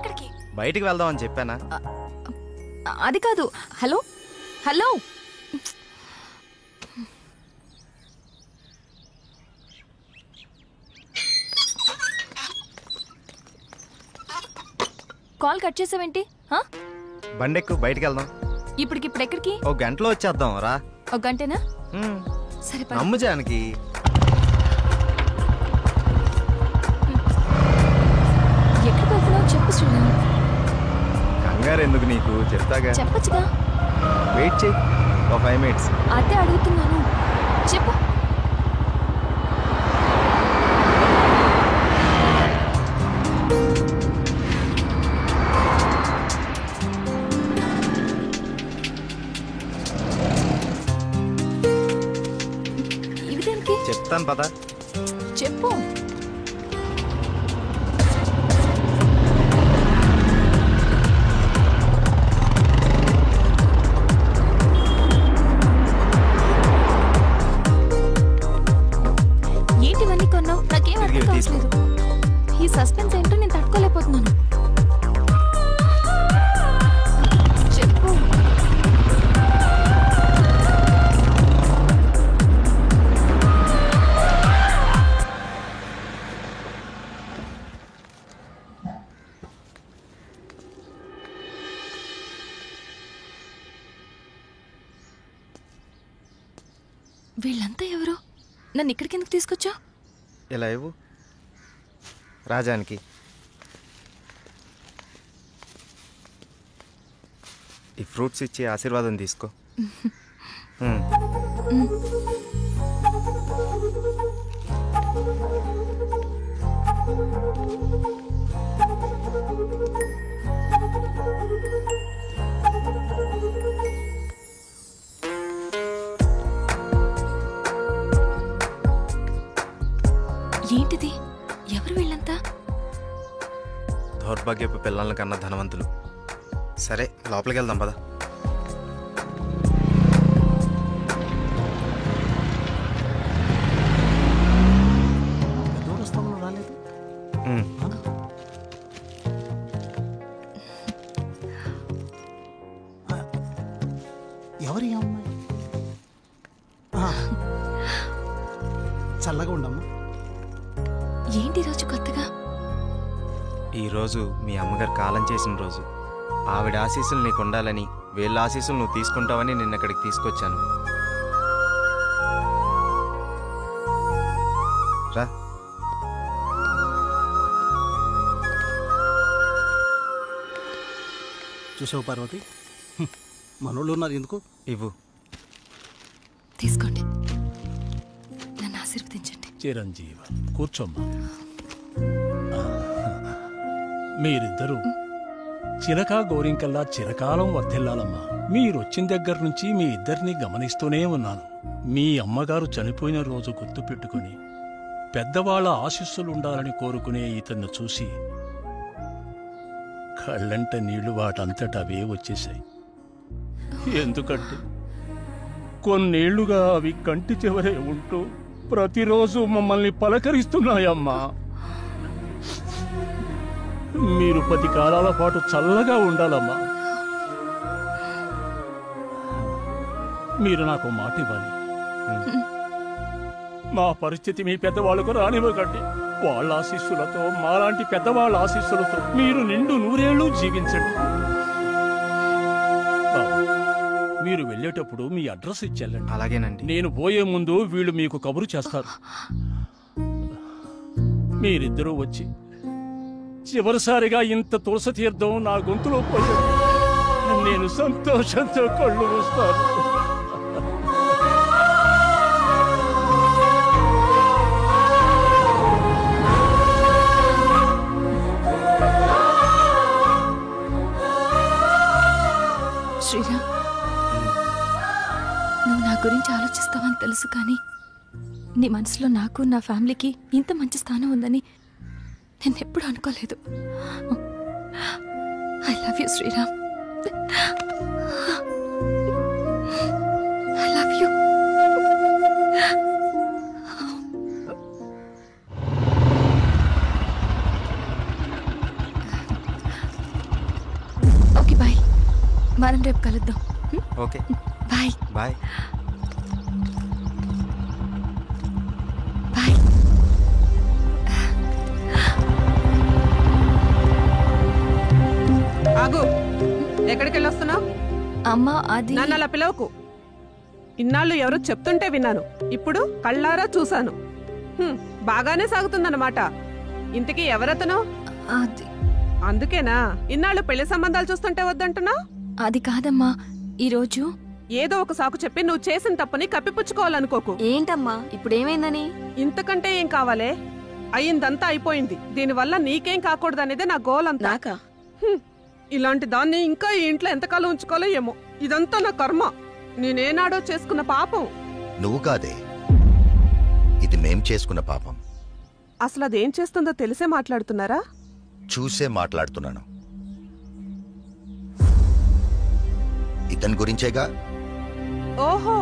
ఎక్కడికి? బయటికి వెళ్దాం అని చెప్పానా? అది కాదు. హలో హలో, కాల్ కట్ చేసావేంటి? బండెక్కు, బయటికి వెళ్దాం. ఇప్పుడు ఎక్కడికి? ఒక గంటలో వచ్చేద్దాం రా. ఒక గంటేనా? సరే నమ్ము జానకి. ఎక్కడికి వెళ్తున్నావు చెప్పు శ్రీరామ్. కంగారు ఎందుకు నీకు, చెప్తాగా. చెప్పచ్చుగా. వెయిట్ చెయ్యి, ఒక 5 minutes. అదే అడుగుతున్నాను, చెప్పు. ఇవి దేనికి? చెప్తాను పద. చెప్పు. ఏంటివన్నీ కొన్నావు? నాకేం అర్థం కావట్లేదు. ఈ సస్పెన్స్ ఏంటో నేను తట్టుకోలేకపోతున్నాను. చెప్పు. వీళ్ళంతా ఎవరు? నన్ను ఇక్కడికి ఎందుకు తీసుకొచ్చా? ఇలా ఇవ్వు రాజానికి. ఈ ఫ్రూట్స్ ఇచ్చి ఆశీర్వాదం తీసుకో. ఏంటిది? ఎవరు వీళ్ళంతా? దౌర్భాగ్యపు పిల్లల కన్నా ధనవంతులు. సరే లోపలికి వెళ్దాం పద. ఎవరి అమ్మాయి? చల్లగా ఉండమ్మా. ఏంటి రోజు కొత్తగా? ఈరోజు మీ అమ్మగారు కాలం చేసిన రోజు. ఆవిడ ఆశీస్సులు నీకు ఉండాలని, వీళ్ళ ఆశీస్సులు నువ్వు తీసుకుంటావని నిన్న ఇక్కడికి తీసుకొచ్చాను. రా. చూసావు పార్వతి, మనోళ్ళు ఉన్నారు ఎందుకు? ఇవ్వు. తీసుకోండి, నన్ను ఆశీర్వదించండి. చిరంజీవ కూర్చోమ్మా. మీరిద్దరూ చిలకా గోరింకల్లా చిరకాలం వర్ధిల్లాలమ్మా. మీరొచ్చిన దగ్గర నుంచి మీ ఇద్దరిని గమనిస్తూనే ఉన్నాను. మీ అమ్మగారు చనిపోయిన రోజు గుర్తు పెట్టుకుని పెద్దవాళ్ల ఆశీస్సులుండాలని కోరుకునే ఇతన్ని చూసి కళ్ళంట నీళ్లు వాటంతట అవే వచ్చేశాయి. ఎందుకంటే కొన్నేళ్లుగా అవి కంటి చివరే ఉంటూ ప్రతిరోజు మమ్మల్ని పలకరిస్తున్నాయమ్మా. మీరు 10 కాలాల పాటు చల్లగా ఉండాలమ్మా. మీరు నాకు మాట ఇవ్వాలి. మా పరిస్థితి మీ పెద్దవాళ్లకు రానివ్వకండి. వాళ్ళ ఆశీస్సులతో, మాలాంటి పెద్దవాళ్ళ ఆశీస్సులతో మీరు నిండు 100 ఏళ్ళు జీవించండి. మీరు వెళ్ళేటప్పుడు మీ అడ్రస్ ఇచ్చెళ్ళండి. అలాగేనండి. నేను పోయే ముందు వీళ్ళు మీకు కబురు చేస్తారు. మీరిద్దరూ వచ్చి చివరిసారిగా ఇంత తులసి తీర్థం నా గొంతులో పోయారు. నేను సంతోషంతో కళ్ళు మూస్తాను. శ్రీరామ్, నువ్వు నా గురించి ఆలోచిస్తావని తెలుసు, కానీ నీ మనసులో నాకు, నా ఫ్యామిలీకి ఇంత మంచి స్థానం ఉందని నేను ఎప్పుడు అనుకోలేదు. I love you Sriram. I love you. మనం రేపు కలుద్దాం. Okay bye. బాయ్. బాయ్. ఆగు, ఎక్కడికి వెళ్ళొస్తున్నావు? అమ్మా అది నన్ను అలా పిలవకు. ఇన్నాళ్ళు ఎవరో చెప్తుంటే విన్నాను, ఇప్పుడు కళ్ళారా చూశాను. బాగానే సాగుతుందన్నమాట. ఇంతకీ ఎవరతను? అది అందుకేనా ఇన్నాళ్ళు పెళ్లి సంబంధాలు చూస్తుంటే వద్దంటున్నా? అది కాదమ్మా, ఈరోజు ఏదో ఒక సాకు చెప్పి నువ్వు చేసిన తప్పని కప్పిపుచ్చుకోవాలనుకోకు. ఏంటమ్మా ఇప్పుడు ఏమైందని? ఇంతకంటే ఏం కావాలే? అయ్యిందంతా అయిపోయింది. దీనివల్ల నీకేం కాకూడదనేదే నా గోల్ అంతా. ఇలాంటి దాన్ని ఇంకా ఈ ఇంట్లో ఎంతకాలం ఉంచుకోలే ఏమో. ఇదంతా నా కర్మ. నేనేనాడో చేసుకున్న పాపం. నువ్వు కాదే, ఇది మేం చేసుకున్న పాపం. అసలు అదేం చేస్తుందో తెలిసే మాట్లాడుతున్నారా? చూసే మాట్లాడుతున్నాను. ఇతని గురించేగా. ఓహో,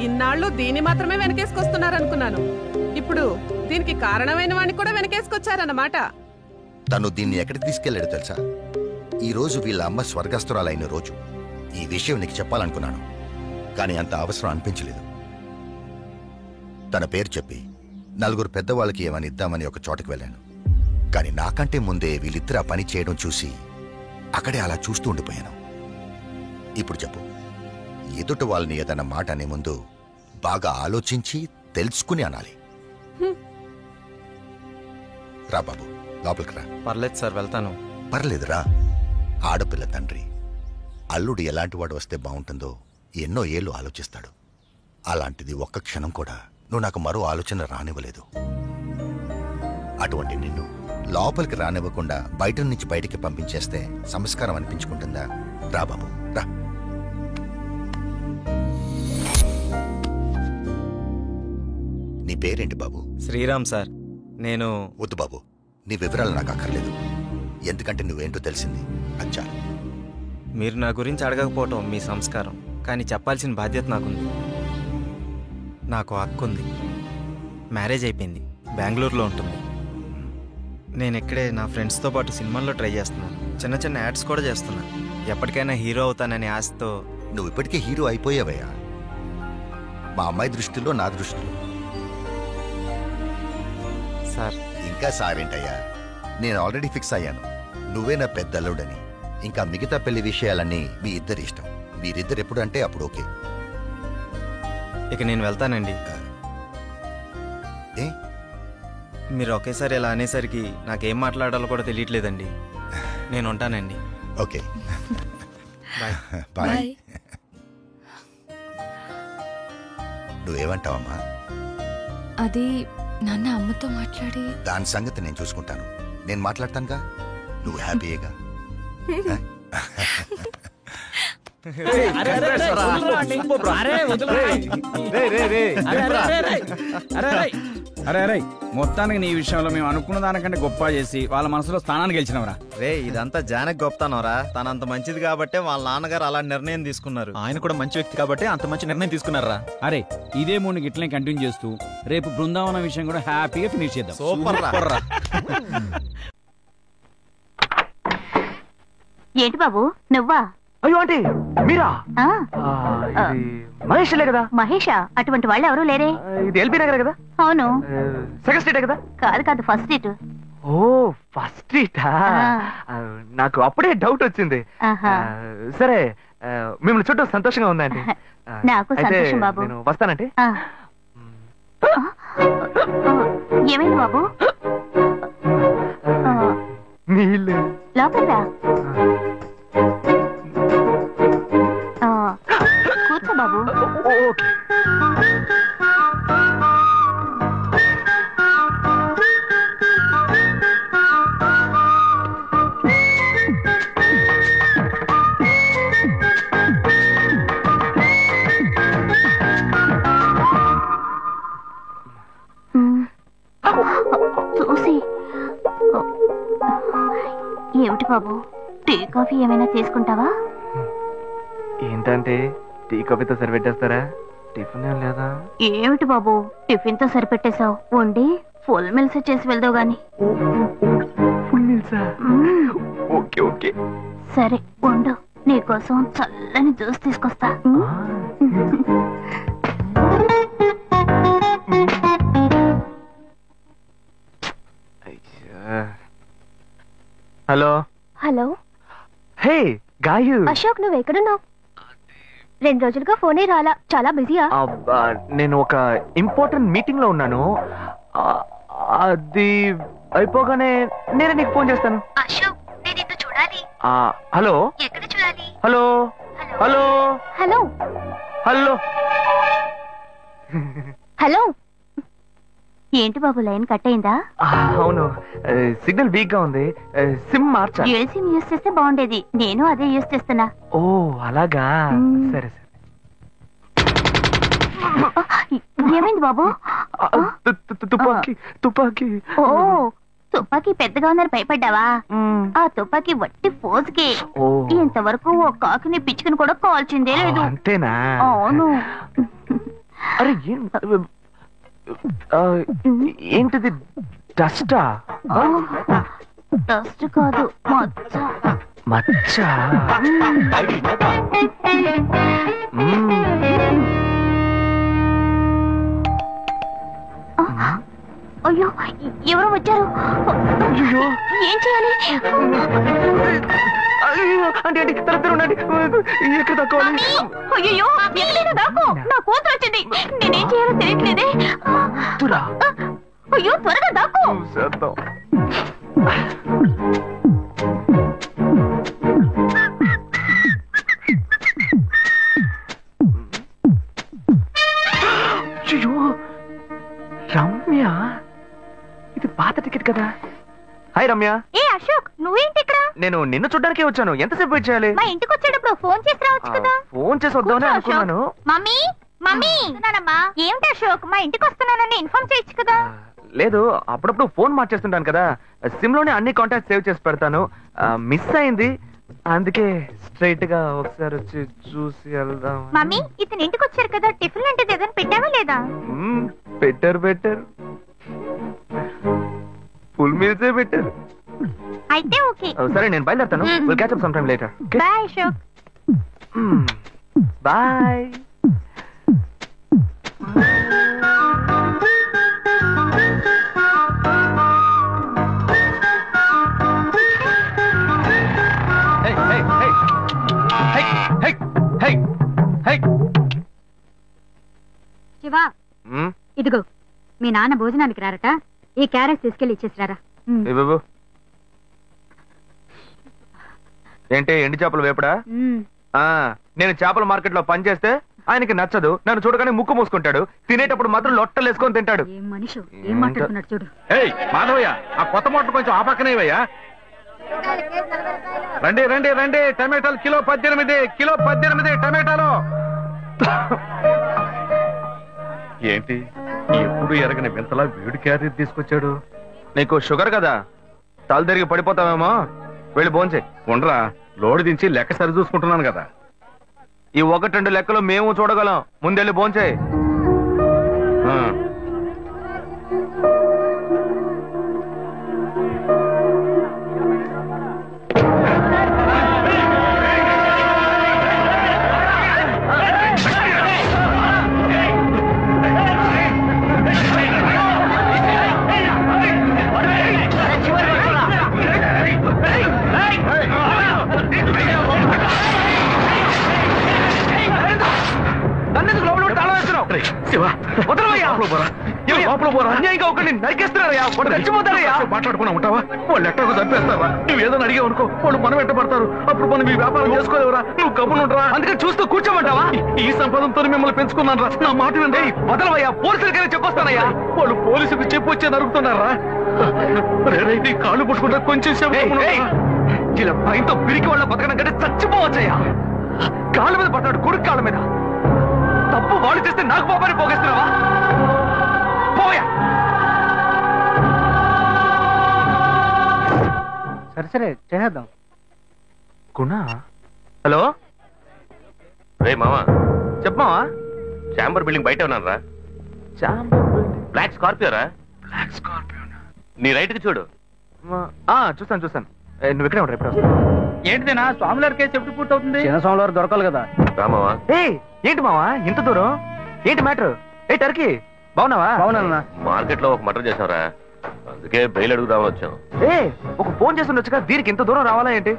ఇన్నాళ్ళు దీన్ని మాత్రమే వెనకేసుకొస్తున్నారనుకున్నాను. ఇప్పుడు దీనికి కారణమైన వాడిని కూడా వెనకేసుకొచ్చారన్నమాట. తను దీన్ని ఎక్కడికి తీసుకెళ్లాడు తెలుసా? ఈ రోజు వీళ్ళ అమ్మ స్వర్గస్థురాలైన రోజు. ఈ విషయం నీకు చెప్పాలనుకున్నాను, కానీ అంత అవసరం అనిపించలేదు. తన పేరు చెప్పి నలుగురు పెద్దవాళ్ళకి ఏమని ఇద్దామని ఒక చోటకి వెళ్ళాను. కానీ నాకంటే ముందే వీళ్ళిద్దరు ఆ పని చేయడం చూసి అక్కడే అలా చూస్తూ ఉండిపోయాను. ఇప్పుడు చెప్పు, ఎదుట వాళ్ళని ఏదన్నా మాట అనే ముందు బాగా ఆలోచించి తెలుసుకుని అనాలి. రా బాబు, లోపలికి రా. పర్లేదు సార్, వెళ్తాను. పర్లేదురా. ఆడపిల్ల తండ్రి అల్లుడు ఎలాంటివాడు వస్తే బాగుంటుందో ఎన్నో ఏళ్ళు ఆలోచిస్తాడు. అలాంటిది ఒక్క క్షణం కూడా నువ్వు నాకు మరో ఆలోచన రానివ్వలేదు. అటువంటి నిన్ను లోపలికి రానివ్వకుండా బయట నుంచి బయటికి పంపించేస్తే సంస్కారం అనిపించుకుంటుందా? రా బాబు, రా. నీ పేరేంటి బాబు? శ్రీరామ్ సార్. నేను వద్దు బాబు, నీ వివరాలు నాకు అక్కర్లేదు. ఎందుకంటే నువ్వేంటో తెలిసింది, అచ్చా. మీరు నా గురించి అడగకపోవటం మీ సంస్కారం, కానీ చెప్పాల్సిన బాధ్యత నాకుంది. నాకు అక్కుంది, మ్యారేజ్ అయిపోయింది, బెంగళూరులో ఉంటుంది. నేను ఇక్కడే నా ఫ్రెండ్స్తో పాటు సినిమాల్లో ట్రై చేస్తున్నాను. చిన్న చిన్న యాడ్స్ కూడా చేస్తున్నాను. ఎప్పటికైనా హీరో అవుతాననే ఆశతో. నువ్వు ఇప్పటికే హీరో అయిపోయావయ్యా. మా అమ్మాయి దృష్టిలో, నా దృష్టిలో. సార్ ఇంకా సారేంటయ్యా, నేను ఆల్రెడీ ఫిక్స్ అయ్యాను. నువ్వే నా పెద్ద అల్లుడని. ఇంకా మిగతా పెళ్లి విషయాలన్నీ మీ ఇద్దరి ఇష్టం. మీరిద్దరు ఎప్పుడు అంటే అప్పుడు ఓకే. ఇక నేను వెళ్తానండి. ఏ, మీరు ఒకేసారి ఇలా అనేసరికి నాకేం మాట్లాడాలో కూడా తెలియట్లేదండి. నేను ఉంటానండి. Okay, bye. బాయ్. నువ్వేమంటావమ్మా? అది నాన్న అమ్మతో మాట్లాడి దాని సంగతి నేను చూసుకుంటాను. నేను మాట్లాడతానుగా, నువ్వు హ్యాపీయేగా. అరే మొత్తానికి నీ విషయంలో మేము అనుకున్న దానికంటే గొప్ప చేసి వాళ్ళ మనసులో స్థానాన్ని గెలిచినవరా. రే, ఇదంతా జానకి గొప్పతనవరా. తనంత మంచిది కాబట్టే వాళ్ళ నాన్నగారు అలా నిర్ణయం తీసుకున్నారు. ఆయన కూడా మంచి వ్యక్తి కాబట్టి అంత మంచి నిర్ణయం తీసుకున్నారా. అరే ఇదే మూడు గిట్లనే కంటిన్యూ చేస్తూ రేపు బృందావనం విషయం కూడా హ్యాపీగా ఫినిష్ చేద్దాం. సూపర్ రా. ఏంటి బాబు నువ్వా? అయ్యో ఆంటీ, మీరా? మహేష్లే కదా? మహేషా? అటువంటి వాళ్ళు ఎవరూ లేరే. ఇది ఎల్బీ నగర్ కదా? అవును. సెకండ్ స్ట్రీట్ కదా? కాదు కాదు, ఫస్ట్ స్ట్రీట్. ఓ, ఫస్ట్ స్ట్రీటా? నాకు అప్పుడే డౌట్ వచ్చింది. సరే, మిమ్మల్ని చుట్టూ సంతోషంగా ఉందండి. నాకు సంతోషం బాబు. నేను వస్తానంటే. ఏమైంది బాబు? నీళ్ళు లోపల కూర్చో బాబు. ఓకే. చూసి ఏమిటి బాబు, టీ కాఫీ ఏమైనా తీసుకుంటావా? ఏంటంటే టీ కాఫీతో సరిపెట్టేస్తారా? టిఫిన్ ఏం లేదా? ఏమిటి బాబు టిఫిన్ తో సరిపెట్టేశావు? వండి ఫుల్ మిల్స్ చేసి వెళ్దావు గాని. ఫుల్ మిల్సా? Okay okay. సరే వండు, నీకోసం చల్లని జ్యూస్ తీసుకొస్తా. Hello hello. Hey Gayu. Ashok, నువ్వు ఎక్కడున్నావు? 2 రోజులుగా ఫోనే రాలా. చాలా బిజీయా? నేను ఒక ఇంపార్టెంట్ మీటింగ్ లో ఉన్నాను. అది అయిపోగానే నేనే నీకు ఫోన్ చేస్తాను. అశోక్, నేను నిన్ను చూడాలి. హలో. ఎక్కడ చూడాలి? Hello hello hello hello hello. ఏంటి బాబు, లైన్ కట్ అయిందా? అవును, సిగ్నల్ వీక్ గా ఉంది. సిమ్ మార్చా. డ్యూయల్ సిమ్ యూస్ చేస్తే బాగుండేది. నేను అదే యూస్ చేస్తున్నా. ఓ అలాగా. సరే సరే. ఏమైంది బాబు? తుపాకీ తుపాకీ. ఓ, తుపాకీ పెద్దగా ఉందని భయపడ్డావా? ఆ తుపాకీ వట్టి ఫోజుకే. ఇంతవరకు ఓ కాకిని పిచ్చుకుని కూడా కాల్చిందే లేదు. అంతేనా? అవును. అరే ఏంటిది? డస్టా? డస్ట్ కాదు, మచ్చ. మచ్చ? అయ్యో, ఎవరో వచ్చారు. ఏం చేయాలి? అంటే ఉండండి. ఎక్కడ తక్కువాలి? అయ్యో, ఎక్కడైనా దాకో. నా కూతురు వచ్చింది. నేనేం చేయాలో తెలియట్లేదే. అయ్యో, త్వరగా దాకో. రమ్య, ఇది పాత టికెట్ కదా. హాయ్ రమ్య. ఏ అశోక్, నువ్వేంటి ఇక్కడ? నేను నిన్ను చూడ్డానికే వచ్చాను. ఎంతసేపు వెయిట్ చేయాలి? మా ఇంటికి వచ్చేటప్పుడు ఫోన్ చేసి రావచ్చు కదా. ఫోన్ చేసి వద్దామని అనుకున్నాను. మమ్మీ మమ్మీ, ఏమిటి అశోక్, మా ఇంటికి వస్తున్నానని ఇన్ఫార్మ్ చేయొచ్చు కదా. లేదు, అప్పుడప్పుడు ఫోన్ మార్చేస్తుంటాను కదా. సిమ్ లోనే అన్ని కాంటాక్ట్ సేవ్ చేసి పెడతాను. మిస్ అయింది, అందుకే స్ట్రైట్ గా ఒకసారి వచ్చి చూసి వెళ్దాం. మమ్మీ, ఇతను ఇంటికి వచ్చారు కదా, టిఫిన్ లాంటిది ఏదైనా పెట్టావా లేదా? బెటర్ ఫుల్ మీల్సే బెటర్. అయితే ఓకే. సరే, నేను బయలుదేరుతాను. Will catch up some time later. Bye Ashok. Bye. Shiva, ఇదిగో మీ నాన్న భోజనానికి రారట. ఈ క్యారెట్ తీసుకెళ్లి ఇచ్చేసిరారా. ఏంటి, ఎండి చేపలు వేపడా? నేను చేపల మార్కెట్ లో పనిచేస్తే ఆయనకి నచ్చదు. నన్ను చూడగానే ముక్కు మూసుకుంటాడు. తినేటప్పుడు మాత్రం లొట్టలు వేసుకొని తింటాడు. ఏం మనిషి, ఏం మాట్లాడుతున్నాడు చూడు. మాధవయ్య, ఆ కొత్త మోటార్ కొంచెం ఆ పక్కనేవయ్యా. రండి రండి రండి, టమాటాలు కిలో 18 టమాటాలు. ఏంటి, ఎప్పుడు ఎరగని వింతలా వేడి క్యారీ తీసుకొచ్చాడు? నీకు షుగర్ కదా, తల తిరిగి పడిపోతావేమో. వెళ్ళి భోంచే. ఉండరా, లోడు దించి లెక్క సరి చూసుకుంటున్నాను కదా. ఈ 1-2 లెక్కలు మేము చూడగలం. ముందెళ్ళి భోంచే. మాట్లాడుకున్నా ఉంటావా? వాళ్ళు ఎట్టకు చంపేస్తావా? నువ్వు ఏదైనా అడిగావు అనుకో, వాళ్ళు మనం వెంటబడతారు. అప్పుడు మనం ఈ వ్యాపారం చేసుకోలేవురా. నువ్వు కబునుంటరా. అందుకని చూస్తూ కూర్చోమంటావా? ఈ సంపదంతో మిమ్మల్ని పెంచుకున్నాను రా. నా మాట వినండి. వదలవయ్యా, పోలీసులకైనా చెప్పొస్తానయ్యా. వాళ్ళు పోలీసుకు చెప్పి వచ్చే నరుగుతున్నారా? కాళ్ళు పుట్టుకుంటా కొంచెం ఇలా భయంతో పిరికి వాళ్ళ బతకడం కంటే చచ్చిపోవచ్చయ్యా. కాళ్ళ మీద పడతాడు, కొడుకు కాళ్ళ మీద. తప్పు వాళ్ళు చేస్తే నాకు పాపాన్ని పోగేస్తున్నావా? పోయా. సరే చేద్దాం. గుణ. హలో. రే మామా, చెప్పమావా. చాంబర్ బిల్డింగ్ బయట ఉన్నారా? బ్లాక్ స్కార్పియో రా. Black Scorpio. నీ రైట్ కి చూడు. చూస్తాను. నువ్వు ఇక్కడే ఉంటా, ఎప్పుడు వస్తా? ఏంటిదేనా స్వామివారి కేసు ఎప్పుడు పూర్తవుతుంది? చిన్న స్వామివారు దొరకాలి కదా. రామావా ఏంటి మావా ఇంత దూరం? ఏంటి మ్యాటర్? టర్కీ బాగున్నావా? బాగున్నా. మార్కెట్ లో ఒక మటర్ చేసావరా, అందుకే బెయిల్ అడుగుదామని వచ్చాం. ఒక ఫోన్ చేస్తుండొచ్చుగా, దీనికి ఇంత దూరం రావాలా ఏంటి?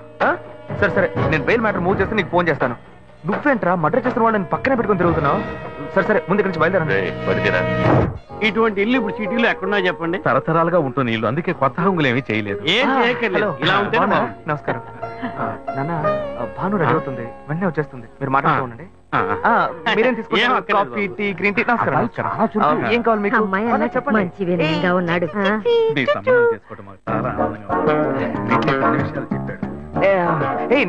సరే సరే, నేను బెయిల్ మ్యాటర్ మూవ్ చేస్తే నీకు ఫోన్ చేస్తాను. నువ్వేంట్రా మర్డర్ చేసిన వాళ్ళని పక్కనే పెట్టుకుని తిరుగుతున్నావు? సరే సరే, ముందు నుంచి బయలుదేరా. ఇటువంటి ఇల్లు ఇప్పుడు సిటీలో ఎక్కడున్నా చెప్పండి. తరతరాలుగా ఉంటుంది ఇల్లు, అందుకే కొత్త హంగులు ఏమీ చేయలేదు. ఇలా ఉంటే నమస్కారం నాన్న. భాను రెడీ అవుతుంది, వెంటనే వచ్చేస్తుంది, మీరు మాట్లాడుతూ ఉండండి. మీరేం తీసుకుంటారు? Coffee, tea, green tea? నమస్కారం. ఏం కావాలి మీకు? చెప్పండి. మంచి వినయంగా ఉన్నాడు.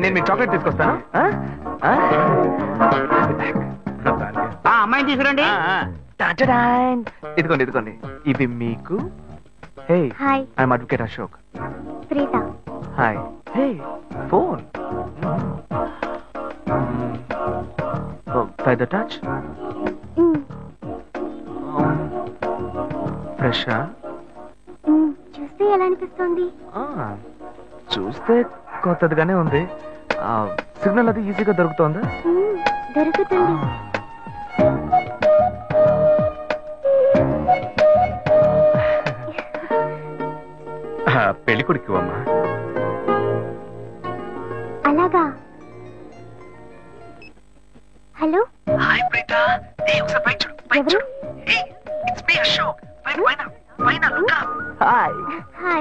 నేను మీకు చాక్లెట్ తీసుకొస్తాను. అమ్మాయిని తీసుకురండి. ఇదిగోండి ఇదిగోండి, ఇవి మీకు. Hey, I'm advocate Ashok. Hi. Hey, phone. By the touch? Fresh? చూస్తే ఎలా అనిపిస్తుంది? చూస్తే కొత్తదిగానే ఉంది. సిగ్నల్ అది ఈజీగా దొరుకుతుందా? దొరుకుతుంది. పెళ్లి కొడుకు అమ్మా. అలాగా. హలో. హాయ్ ప్రీత. ఒకసారి పైకి చూడు, పైకి చూడు. It's me Ashok. పైన look up. Hi. Hey,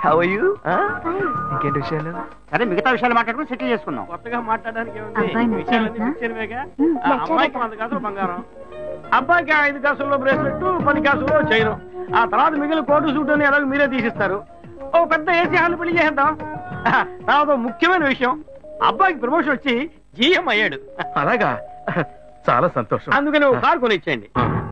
how are you? ఇంకేంటి విషయాలు? సరే, మిగతా విషయాలు మాట్లాడుకుని సెటిల్ చేసుకుందాం. కొత్తగా మాట్లాడడానికి అమ్మాయికి 100 కాసులు బంగారం, అబ్బాయికి 5 కాసుల్లో బ్రేస్లెట్, 10 కాసుల్లో చైన్. ఆ తర్వాత మిగిలిన కోటు సూట్ అని ఎలాగో మీరే తీసిస్తారు. ఓ పెద్ద ఏసీ హాల్ పెళ్లి చేద్దాం. తర్వాత ముఖ్యమైన విషయం, అబ్బాయికి ప్రమోషన్ వచ్చి జీఎం అయ్యాడు. అలాగా, చాలా సంతోషం. అందుకని ఒక కారు కొనిచ్చేయండి.